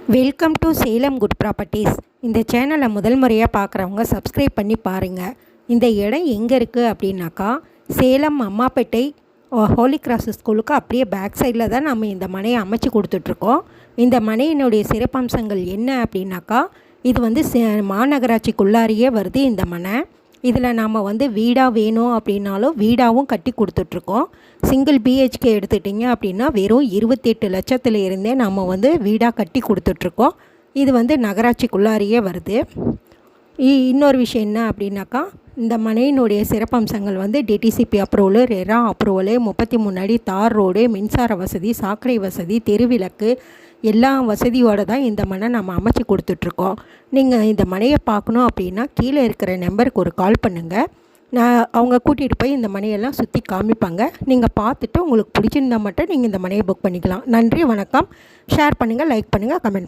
Welcome to Salem good properties. இந்த சேனலை முதல் முறையாக பார்க்குறவங்க சப்ஸ்கிரைப் பண்ணி பாருங்கள். இந்த இடம் எங்கே இருக்குது அப்படின்னாக்கா, சேலம் அம்மாப்பேட்டை ஹோலி கிராஸ் ஸ்கூலுக்கு அப்படியே பேக் சைடில் தான் நம்ம இந்த மனையை அமைச்சு கொடுத்துட்ருக்கோம். இந்த மனையினுடைய சிறப்பம்சங்கள் என்ன அப்படின்னாக்கா, இது வந்து மாநகராட்சிக்குள்ளாரியே வருது இந்த மனை. இதில் நாம் வந்து வீடாக வேணும் அப்படின்னாலும் வீடாகவும் கட்டி கொடுத்துட்ருக்கோம். சிங்கிள் பிஹெச்கே எடுத்துட்டிங்க அப்படின்னா வெறும் 28 லட்சத்தில் இருந்தே நம்ம வந்து வீடாக கட்டி கொடுத்துட்ருக்கோம். இது வந்து நகராட்சிக்குள்ளாரியே வருது. இன்னொரு விஷயம் என்ன அப்படின்னாக்கா, இந்த மனையினுடைய சிறப்பம்சங்கள் வந்து டிடிசிபி அப்ரூவலு, ரெரா அப்ரூவலு, 33 அடி தார் ரோடு, மின்சார வசதி, சாக்கடை வசதி, தெருவிளக்கு எல்லா வசதியோடு தான் இந்த மனை நம்ம அமைச்சு கொடுத்துட்ருக்கோம். நீங்கள் இந்த மனையை பார்க்கணும் அப்படின்னா கீழே இருக்கிற நம்பருக்கு ஒரு கால் பண்ணுங்கள். அவங்க கூட்டிகிட்டு போய் இந்த மனையெல்லாம் சுற்றி காமிப்பாங்க. நீங்கள் பார்த்துட்டு உங்களுக்கு பிடிச்சிருந்தா மட்டும் நீங்கள் இந்த மனையை புக் பண்ணிக்கலாம். நன்றி, வணக்கம். ஷேர் பண்ணுங்கள், லைக் பண்ணுங்கள், கமெண்ட்